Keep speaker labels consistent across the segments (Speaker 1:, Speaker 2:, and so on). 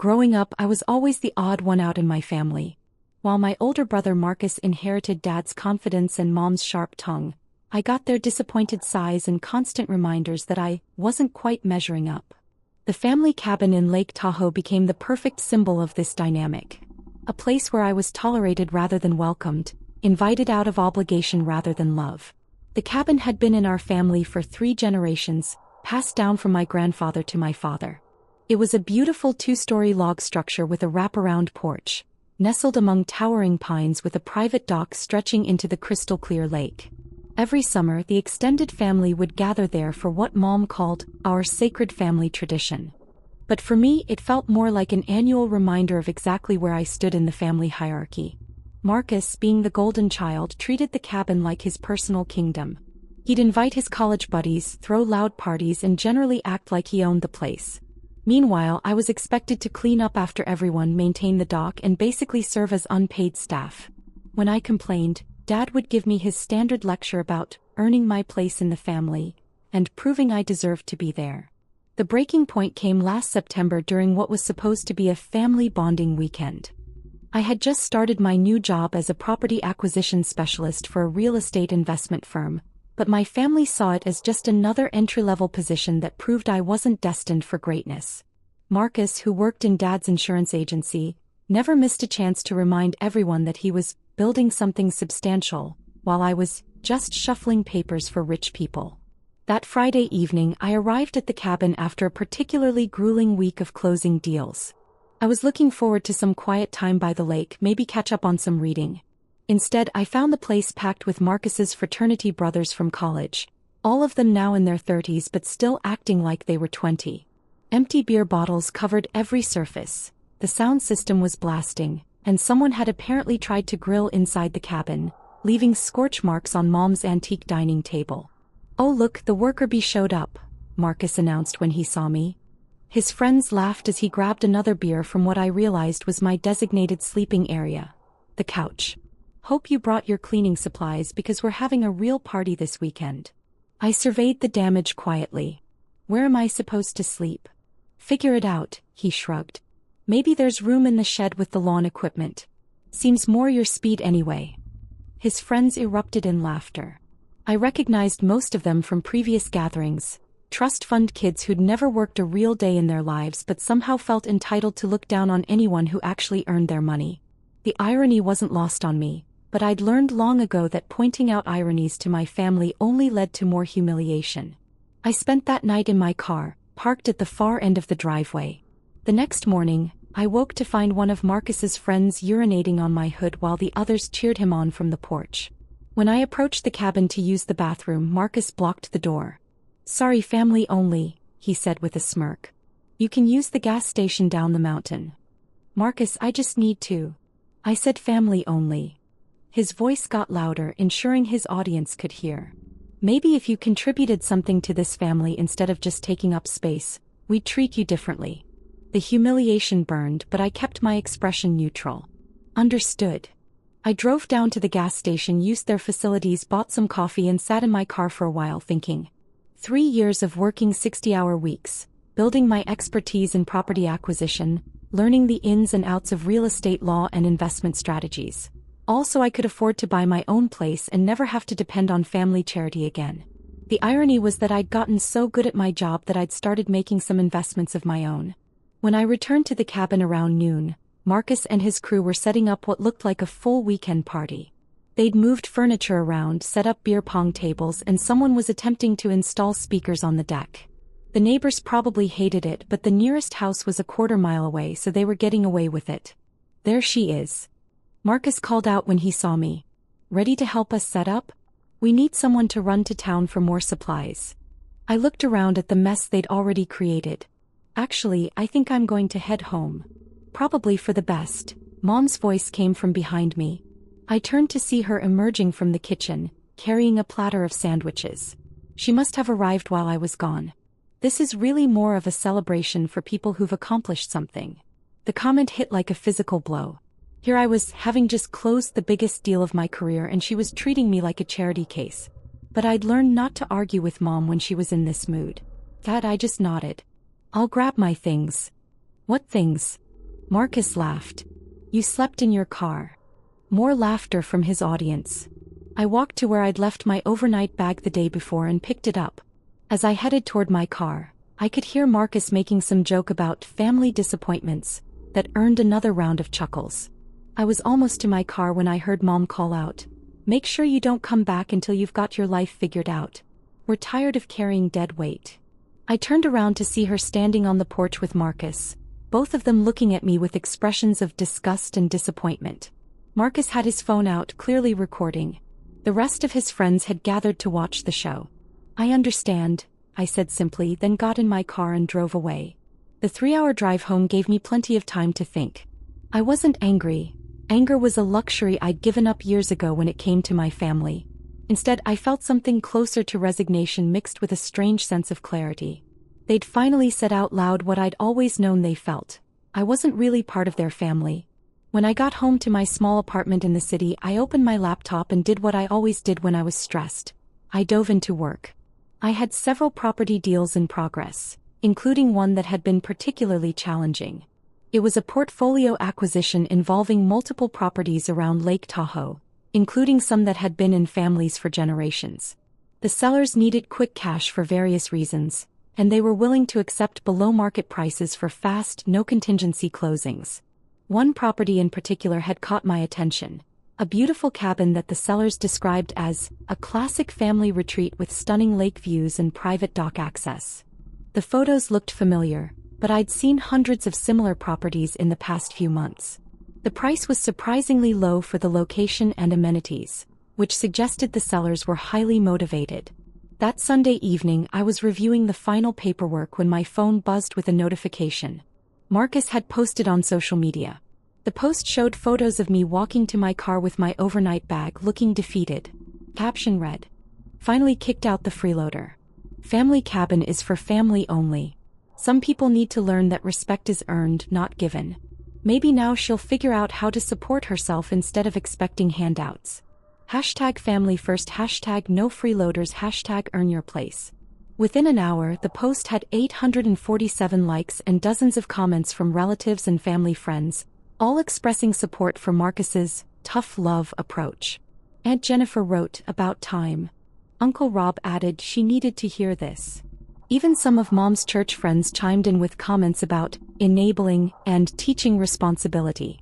Speaker 1: Growing up, I was always the odd one out in my family. While my older brother Marcus inherited Dad's confidence and Mom's sharp tongue, I got their disappointed sighs and constant reminders that I wasn't quite measuring up. The family cabin in Lake Tahoe became the perfect symbol of this dynamic. A place where I was tolerated rather than welcomed, invited out of obligation rather than love. The cabin had been in our family for 3 generations, passed down from my grandfather to my father. It was a beautiful 2-story log structure with a wraparound porch, nestled among towering pines with a private dock stretching into the crystal-clear lake. Every summer, the extended family would gather there for what Mom called our sacred family tradition. But for me, it felt more like an annual reminder of exactly where I stood in the family hierarchy. Marcus, being the golden child, treated the cabin like his personal kingdom. He'd invite his college buddies, throw loud parties, and generally act like he owned the place. Meanwhile, I was expected to clean up after everyone, maintain the dock, and basically serve as unpaid staff. When I complained, Dad would give me his standard lecture about earning my place in the family and proving I deserved to be there. The breaking point came last September during what was supposed to be a family bonding weekend. I had just started my new job as a property acquisition specialist for a real estate investment firm, but my family saw it as just another entry-level position that proved I wasn't destined for greatness. Marcus, who worked in Dad's insurance agency, never missed a chance to remind everyone that he was building something substantial, while I was just shuffling papers for rich people. That Friday evening, I arrived at the cabin after a particularly grueling week of closing deals. I was looking forward to some quiet time by the lake, maybe catch up on some reading. Instead, I found the place packed with Marcus's fraternity brothers from college, all of them now in their 30s but still acting like they were 20. Empty beer bottles covered every surface, the sound system was blasting, and someone had apparently tried to grill inside the cabin, leaving scorch marks on Mom's antique dining table. "Oh look, the worker bee showed up," Marcus announced when he saw me. His friends laughed as he grabbed another beer from what I realized was my designated sleeping area, the couch. "Hope you brought your cleaning supplies because we're having a real party this weekend." I surveyed the damage quietly. "Where am I supposed to sleep?" "Figure it out," he shrugged. "Maybe there's room in the shed with the lawn equipment. Seems more your speed anyway." His friends erupted in laughter. I recognized most of them from previous gatherings, trust fund kids who'd never worked a real day in their lives but somehow felt entitled to look down on anyone who actually earned their money. The irony wasn't lost on me, but I'd learned long ago that pointing out ironies to my family only led to more humiliation. I spent that night in my car, parked at the far end of the driveway. The next morning, I woke to find one of Marcus's friends urinating on my hood while the others cheered him on from the porch. When I approached the cabin to use the bathroom, Marcus blocked the door. "Sorry, family only," he said with a smirk. "You can use the gas station down the mountain." "Marcus, I just need to." I said family only. His voice got louder, ensuring his audience could hear. "Maybe if you contributed something to this family instead of just taking up space, we'd treat you differently." The humiliation burned, but I kept my expression neutral. "Understood." I drove down to the gas station, used their facilities, bought some coffee, and sat in my car for a while thinking. 3 years of working 60-hour weeks, building my expertise in property acquisition, learning the ins and outs of real estate law and investment strategies. Also, I could afford to buy my own place and never have to depend on family charity again. The irony was that I'd gotten so good at my job that I'd started making some investments of my own. When I returned to the cabin around noon, Marcus and his crew were setting up what looked like a full weekend party. They'd moved furniture around, set up beer pong tables, and someone was attempting to install speakers on the deck. The neighbors probably hated it, but the nearest house was a quarter-mile away, so they were getting away with it. "There she is," Marcus called out when he saw me. "Ready to help us set up? We need someone to run to town for more supplies." I looked around at the mess they'd already created. "Actually, I think I'm going to head home." "Probably for the best," Mom's voice came from behind me. I turned to see her emerging from the kitchen, carrying a platter of sandwiches. She must have arrived while I was gone. This is really more of a celebration for people who've accomplished something. The comment hit like a physical blow. Here I was, having just closed the biggest deal of my career, and she was treating me like a charity case. But I'd learned not to argue with Mom when she was in this mood. I just nodded. "I'll grab my things." "What things?" Marcus laughed. You slept in your car. More laughter from his audience. I walked to where I'd left my overnight bag the day before and picked it up. As I headed toward my car, I could hear Marcus making some joke about family disappointments that earned another round of chuckles. I was almost to my car when I heard Mom call out, "Make sure you don't come back until you've got your life figured out. We're tired of carrying dead weight." I turned around to see her standing on the porch with Marcus, both of them looking at me with expressions of disgust and disappointment. Marcus had his phone out, clearly recording. The rest of his friends had gathered to watch the show. "I understand," I said simply, then got in my car and drove away. The 3-hour drive home gave me plenty of time to think. I wasn't angry. Anger was a luxury I'd given up years ago when it came to my family. Instead, I felt something closer to resignation mixed with a strange sense of clarity. They'd finally said out loud what I'd always known they felt. I wasn't really part of their family. When I got home to my small apartment in the city, I opened my laptop and did what I always did when I was stressed. I dove into work. I had several property deals in progress, including one that had been particularly challenging. It was a portfolio acquisition involving multiple properties around Lake Tahoe, including some that had been in families for generations. The sellers needed quick cash for various reasons, and they were willing to accept below-market prices for fast, no-contingency closings. One property in particular had caught my attention, a beautiful cabin that the sellers described as a classic family retreat with stunning lake views and private dock access. The photos looked familiar, but I'd seen hundreds of similar properties in the past few months. The price was surprisingly low for the location and amenities, which suggested the sellers were highly motivated. That Sunday evening, I was reviewing the final paperwork when my phone buzzed with a notification. Marcus had posted on social media. The post showed photos of me walking to my car with my overnight bag looking defeated. Caption read, "Finally kicked out the freeloader. Family cabin is for family only. Some people need to learn that respect is earned, not given. Maybe now she'll figure out how to support herself instead of expecting handouts. Hashtag family first, hashtag no freeloaders, hashtag earn your place." Within an hour, the post had 847 likes and dozens of comments from relatives and family friends, all expressing support for Marcus's tough love approach. Aunt Jennifer wrote, "About time." Uncle Rob added she needed to hear this. Even some of Mom's church friends chimed in with comments about enabling and teaching responsibility.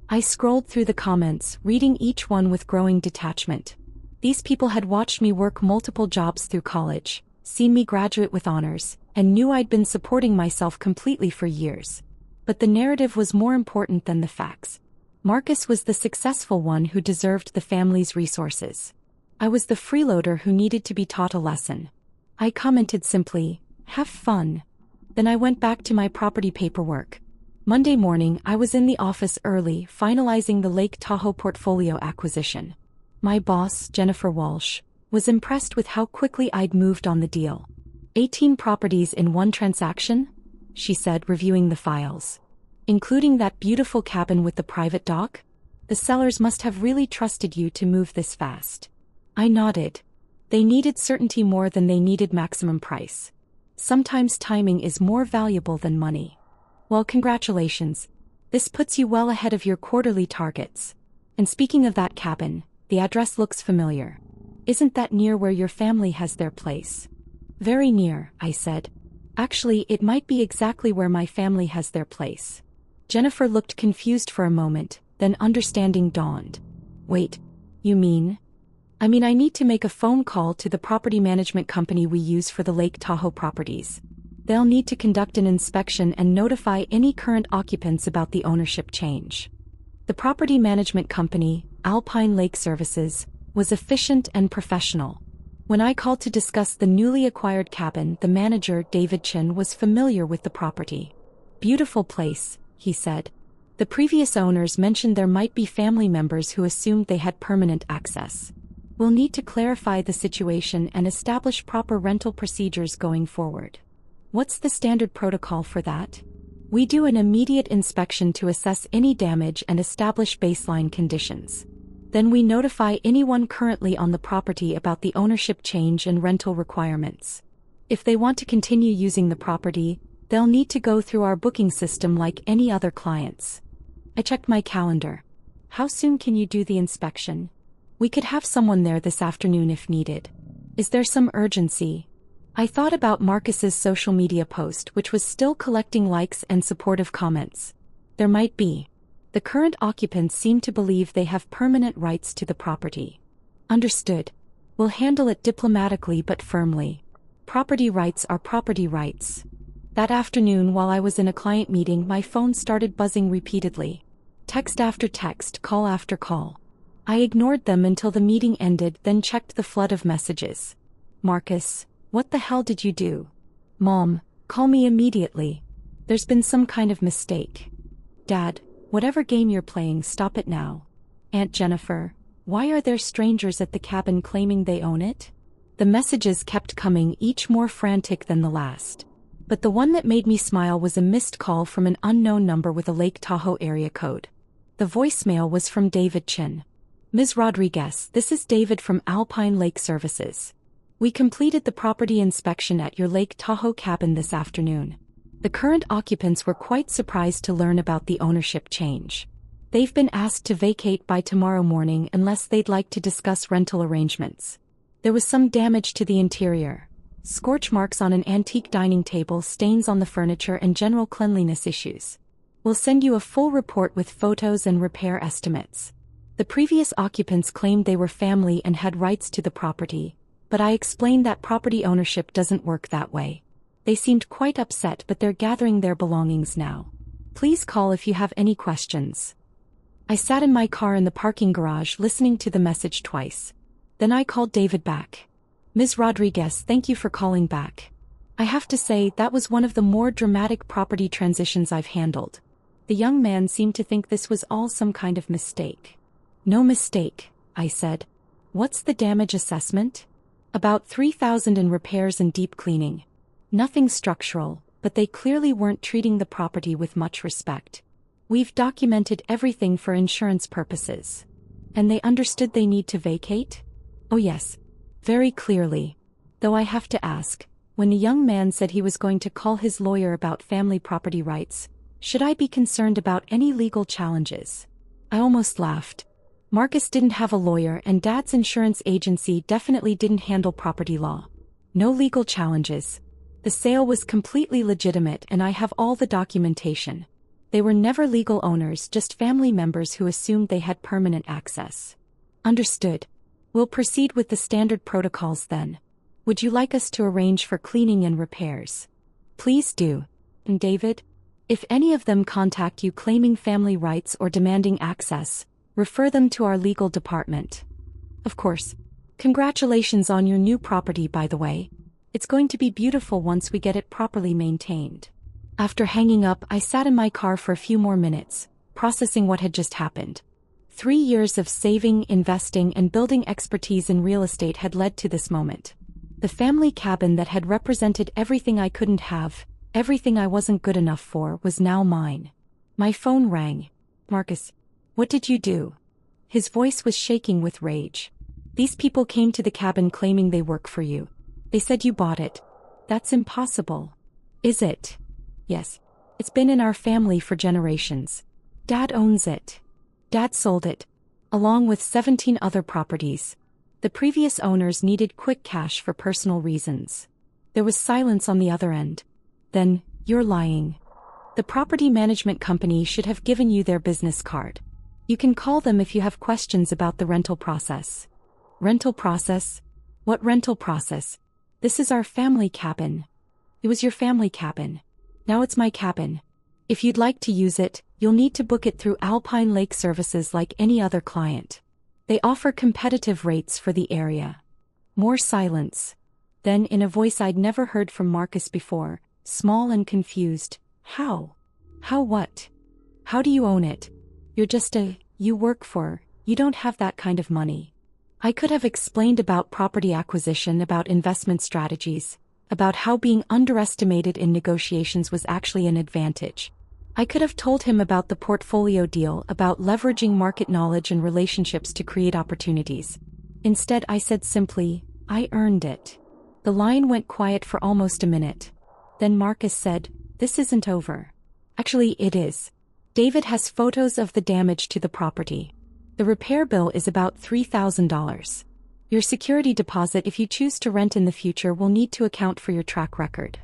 Speaker 1: I scrolled through the comments, reading each one with growing detachment. These people had watched me work multiple jobs through college, seen me graduate with honors, and knew I'd been supporting myself completely for years. But the narrative was more important than the facts. Marcus was the successful one who deserved the family's resources. I was the freeloader who needed to be taught a lesson. I commented simply, "Have fun." Then I went back to my property paperwork. Monday morning, I was in the office early, finalizing the Lake Tahoe portfolio acquisition. My boss, Jennifer Walsh, was impressed with how quickly I'd moved on the deal. 18 properties in one transaction? She said, reviewing the files. Including that beautiful cabin with the private dock? The sellers must have really trusted you to move this fast. I nodded. They needed certainty more than they needed maximum price. Sometimes timing is more valuable than money. Well, congratulations. This puts you well ahead of your quarterly targets. And speaking of that cabin, the address looks familiar. Isn't that near where your family has their place? Very near, I said. Actually, it might be exactly where my family has their place. Jennifer looked confused for a moment, then understanding dawned. Wait, you mean? I need to make a phone call to the property management company we use for the Lake Tahoe properties. They'll need to conduct an inspection and notify any current occupants about the ownership change. The property management company, Alpine Lake Services, was efficient and professional. When I called to discuss the newly acquired cabin, the manager, David Chin, was familiar with the property. Beautiful place, he said. The previous owners mentioned there might be family members who assumed they had permanent access. We'll need to clarify the situation and establish proper rental procedures going forward. What's the standard protocol for that? We do an immediate inspection to assess any damage and establish baseline conditions. Then we notify anyone currently on the property about the ownership change and rental requirements. If they want to continue using the property, They'll need to go through our booking system like any other clients. I checked my calendar. How soon can you do the inspection? We could have someone there this afternoon if needed. Is there some urgency? I thought about Marcus's social media post, which was still collecting likes and supportive comments. There might be. The current occupants seem to believe they have permanent rights to the property. Understood. We'll handle it diplomatically but firmly. Property rights are property rights. That afternoon, while I was in a client meeting, my phone started buzzing repeatedly. Text after text, call after call. I ignored them until the meeting ended, then checked the flood of messages. Marcus, what the hell did you do? Mom, call me immediately. There's been some kind of mistake. Dad, whatever game you're playing, stop it now. Aunt Jennifer, why are there strangers at the cabin claiming they own it? The messages kept coming, each more frantic than the last. But the one that made me smile was a missed call from an unknown number with a Lake Tahoe area code. The voicemail was from David Chin. Ms. Rodriguez, this is David from Alpine Lake Services. We completed the property inspection at your Lake Tahoe cabin this afternoon. The current occupants were quite surprised to learn about the ownership change. They've been asked to vacate by tomorrow morning unless they'd like to discuss rental arrangements. There was some damage to the interior. Scorch marks on an antique dining table, stains on the furniture, and general cleanliness issues. We'll send you a full report with photos and repair estimates. The previous occupants claimed they were family and had rights to the property, but I explained that property ownership doesn't work that way. They seemed quite upset, but they're gathering their belongings now. Please call if you have any questions. I sat in my car in the parking garage listening to the message twice. Then I called David back. Ms. Rodriguez, thank you for calling back. I have to say that was one of the more dramatic property transitions I've handled. The young man seemed to think this was all some kind of mistake. No mistake, I said. What's the damage assessment? About $3,000 in repairs and deep cleaning. Nothing structural, but they clearly weren't treating the property with much respect. We've documented everything for insurance purposes. And they understood they need to vacate? Oh yes. Very clearly. Though I have to ask, when the young man said he was going to call his lawyer about family property rights, should I be concerned about any legal challenges? I almost laughed. Marcus didn't have a lawyer, and Dad's insurance agency definitely didn't handle property law. No legal challenges. The sale was completely legitimate and I have all the documentation. They were never legal owners, just family members who assumed they had permanent access. Understood. We'll proceed with the standard protocols then. Would you like us to arrange for cleaning and repairs? Please do. And David? If any of them contact you claiming family rights or demanding access, refer them to our legal department. Of course. Congratulations on your new property, by the way. It's going to be beautiful once we get it properly maintained. After hanging up, I sat in my car for a few more minutes, processing what had just happened. 3 years of saving, investing, and building expertise in real estate had led to this moment. The family cabin that had represented everything I couldn't have, everything I wasn't good enough for, was now mine. My phone rang. Marcus, what did you do? His voice was shaking with rage. These people came to the cabin claiming they work for you. They said you bought it. That's impossible. Is it? Yes. It's been in our family for generations. Dad owns it. Dad sold it, along with 17 other properties. The previous owners needed quick cash for personal reasons. There was silence on the other end. Then, you're lying. The property management company should have given you their business card. You can call them if you have questions about the rental process. Rental process? What rental process? This is our family cabin. It was your family cabin. Now it's my cabin. If you'd like to use it, you'll need to book it through Alpine Lake Services like any other client. They offer competitive rates for the area. More silence. Then, in a voice I'd never heard from Marcus before, small and confused, How? How what? How do you own it? You work for, you don't have that kind of money. I could have explained about property acquisition, about investment strategies, about how being underestimated in negotiations was actually an advantage. I could have told him about the portfolio deal, about leveraging market knowledge and relationships to create opportunities. Instead, I said simply, I earned it. The line went quiet for almost a minute. Then Marcus said, this isn't over. Actually, it is. David has photos of the damage to the property. The repair bill is about $3,000. Your security deposit if you choose to rent in the future will need to account for your track record.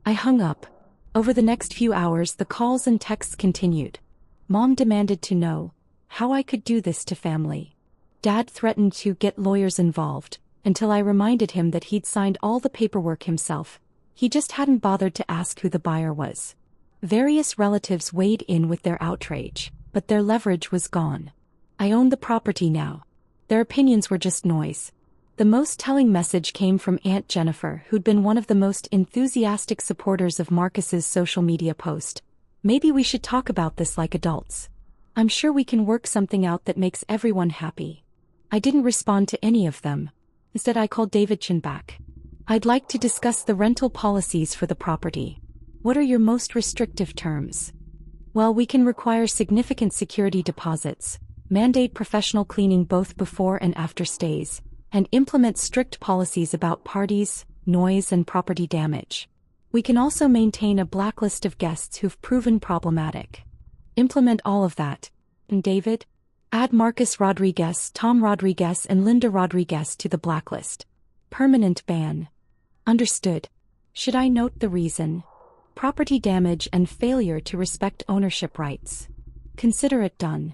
Speaker 1: I hung up. Over the next few hours, the calls and texts continued. Mom demanded to know how I could do this to family. Dad threatened to get lawyers involved, until I reminded him that he'd signed all the paperwork himself. He just hadn't bothered to ask who the buyer was. Various relatives weighed in with their outrage, but their leverage was gone. I owned the property now. Their opinions were just noise. The most telling message came from Aunt Jennifer, who'd been one of the most enthusiastic supporters of Marcus's social media post. Maybe we should talk about this like adults. I'm sure we can work something out that makes everyone happy. I didn't respond to any of them. Instead, I called David Chin back. I'd like to discuss the rental policies for the property. What are your most restrictive terms? Well, we can require significant security deposits, mandate professional cleaning both before and after stays, and implement strict policies about parties, noise, and property damage. We can also maintain a blacklist of guests who've proven problematic. Implement all of that. And David? Add Marcus Rodriguez, Tom Rodriguez, and Linda Rodriguez to the blacklist. Permanent ban. Understood. Should I note the reason? Property damage and failure to respect ownership rights. Consider it done.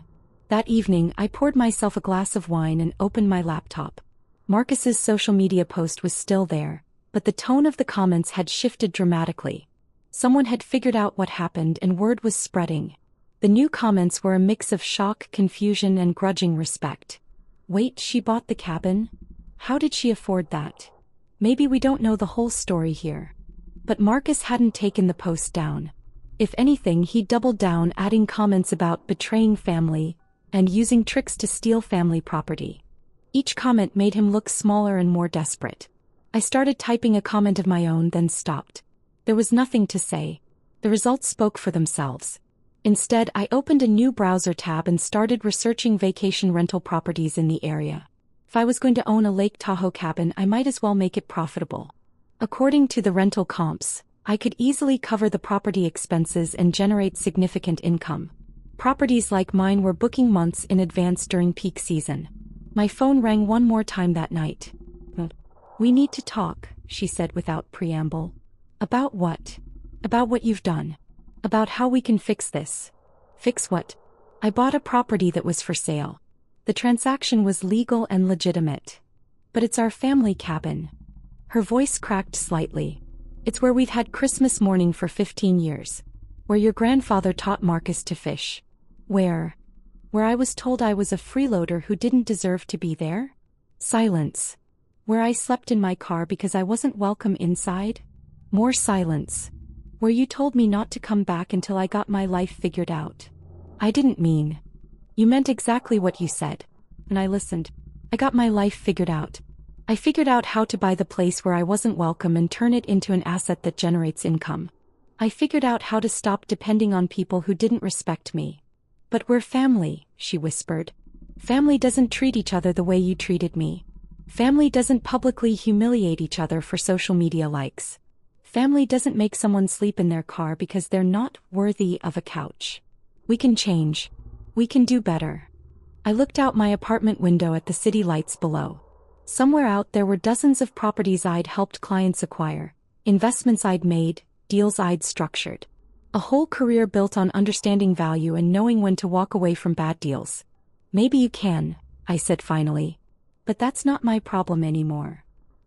Speaker 1: That evening, I poured myself a glass of wine and opened my laptop. Marcus's social media post was still there, but the tone of the comments had shifted dramatically. Someone had figured out what happened and word was spreading. The new comments were a mix of shock, confusion, and grudging respect. Wait, she bought the cabin? How did she afford that? Maybe we don't know the whole story here. But Marcus hadn't taken the post down. If anything, he doubled down, adding comments about betraying family and using tricks to steal family property. Each comment made him look smaller and more desperate. I started typing a comment of my own, then stopped. There was nothing to say. The results spoke for themselves. Instead, I opened a new browser tab and started researching vacation rental properties in the area. If I was going to own a Lake Tahoe cabin, I might as well make it profitable. According to the rental comps, I could easily cover the property expenses and generate significant income. Properties like mine were booking months in advance during peak season. My phone rang one more time that night. "We need to talk," she said without preamble. "About what?" "About what you've done. About how we can fix this." "Fix what?" "I bought a property that was for sale. The transaction was legal and legitimate. But it's our family cabin." Her voice cracked slightly. "It's where we've had Christmas morning for 15 years. Where your grandfather taught Marcus to fish. Where I was told I was a freeloader who didn't deserve to be there?" Silence. "Where I slept in my car because I wasn't welcome inside?" More silence. "Where you told me not to come back until I got my life figured out." "I didn't mean." "You meant exactly what you said." And I listened. "I got my life figured out. I figured out how to buy the place where I wasn't welcome and turn it into an asset that generates income. I figured out how to stop depending on people who didn't respect me." "But we're family," she whispered. "Family doesn't treat each other the way you treated me. Family doesn't publicly humiliate each other for social media likes. Family doesn't make someone sleep in their car because they're not worthy of a couch. We can change. We can do better." I looked out my apartment window at the city lights below. Somewhere out there were dozens of properties I'd helped clients acquire, investments I'd made, deals I'd structured. A whole career built on understanding value and knowing when to walk away from bad deals. "Maybe you can," I said finally. "But that's not my problem anymore."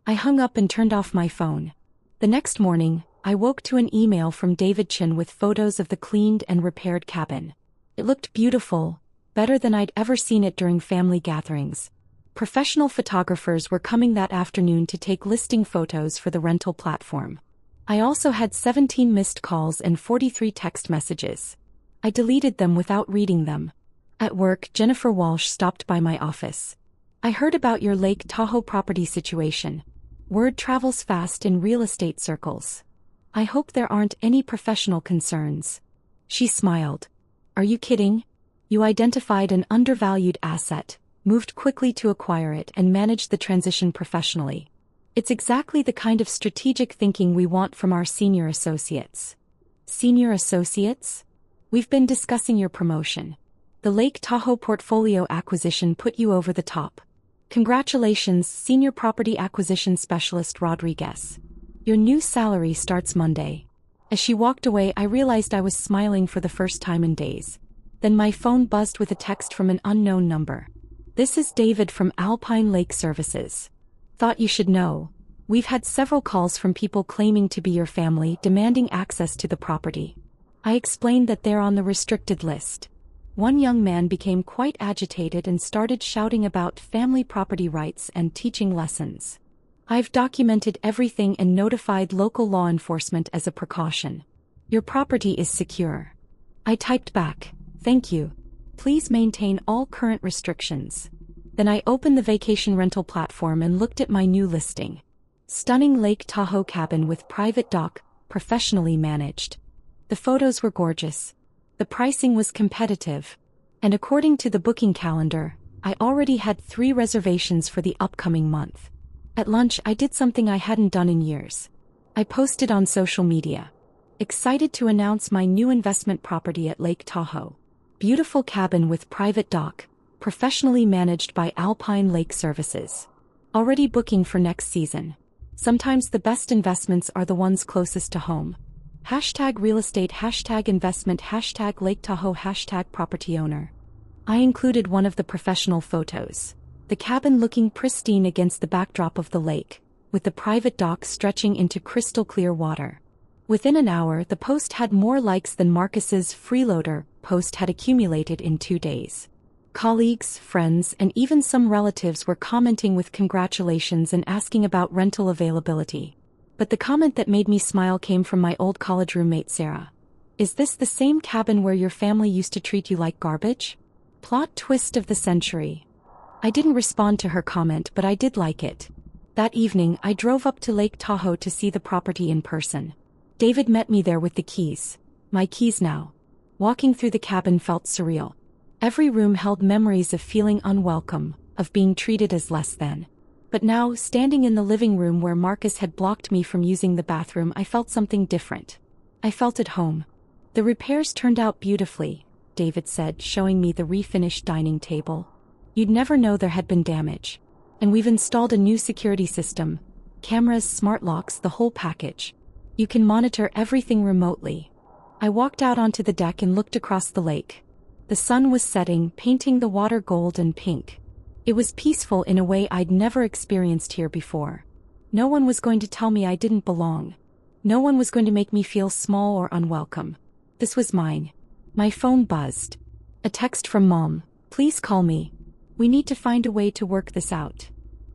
Speaker 1: I hung up and turned off my phone. The next morning, I woke to an email from David Chin with photos of the cleaned and repaired cabin. It looked beautiful, better than I'd ever seen it during family gatherings. Professional photographers were coming that afternoon to take listing photos for the rental platform. I also had 17 missed calls and 43 text messages. I deleted them without reading them. At work, Jennifer Walsh stopped by my office. "I heard about your Lake Tahoe property situation. Word travels fast in real estate circles. I hope there aren't any professional concerns." She smiled. "Are you kidding? You identified an undervalued asset, moved quickly to acquire it, and managed the transition professionally. It's exactly the kind of strategic thinking we want from our senior associates." Senior Associates? We've been discussing your promotion. The Lake Tahoe portfolio acquisition put you over the top. Congratulations, Senior Property Acquisition Specialist Rodriguez. Your new salary starts Monday. As she walked away, I realized I was smiling for the first time in days. Then my phone buzzed with a text from an unknown number. This is David from Alpine Lake Services. Thought you should know. We've had several calls from people claiming to be your family, demanding access to the property. I explained that they're on the restricted list. One young man became quite agitated and started shouting about family property rights and teaching lessons. I've documented everything and notified local law enforcement as a precaution. Your property is secure. I typed back, thank you. Please maintain all current restrictions. Then I opened the vacation rental platform and looked at my new listing. Stunning Lake Tahoe cabin with private dock, professionally managed. The photos were gorgeous. The pricing was competitive. And according to the booking calendar, I already had 3 reservations for the upcoming month. At lunch, I did something I hadn't done in years. I posted on social media. Excited to announce my new investment property at Lake Tahoe. Beautiful cabin with private dock, professionally managed by Alpine Lake Services. Already booking for next season. Sometimes the best investments are the ones closest to home. #real estate, #investment, #Lake Tahoe, #property owner. I included one of the professional photos. The cabin looking pristine against the backdrop of the lake, with the private dock stretching into crystal clear water. Within an hour, the post had more likes than Marcus's Freeloader post had accumulated in 2 days. Colleagues, friends, and even some relatives were commenting with congratulations and asking about rental availability. But the comment that made me smile came from my old college roommate Sarah. Is this the same cabin where your family used to treat you like garbage? Plot twist of the century. I didn't respond to her comment, but I did like it. That evening, I drove up to Lake Tahoe to see the property in person. David met me there with the keys. My keys now. Walking through the cabin felt surreal. Every room held memories of feeling unwelcome, of being treated as less than. But now, standing in the living room where Marcus had blocked me from using the bathroom, I felt something different. I felt at home. The repairs turned out beautifully, David said, showing me the refinished dining table. You'd never know there had been damage. And we've installed a new security system. Cameras, smart locks, the whole package. You can monitor everything remotely. I walked out onto the deck and looked across the lake. The sun was setting, painting the water gold and pink. It was peaceful in a way I'd never experienced here before. No one was going to tell me I didn't belong. No one was going to make me feel small or unwelcome. This was mine. My phone buzzed. A text from Mom. Please call me. We need to find a way to work this out.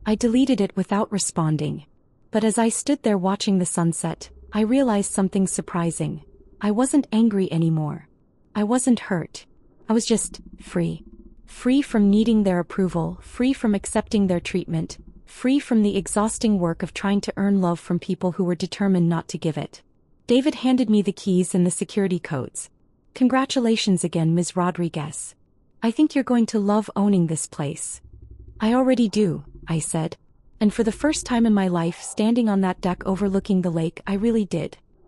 Speaker 1: I deleted it without responding. But as I stood there watching the sunset, I realized something surprising. I wasn't angry anymore. I wasn't hurt. I was just free. Free from needing their approval, free from accepting their treatment, free from the exhausting work of trying to earn love from people who were determined not to give it. David handed me the keys and the security codes. Congratulations again, Ms. Rodriguez. I think you're going to love owning this place. I already do, I said. And for the first time in my life, standing on that deck overlooking the lake, I really did.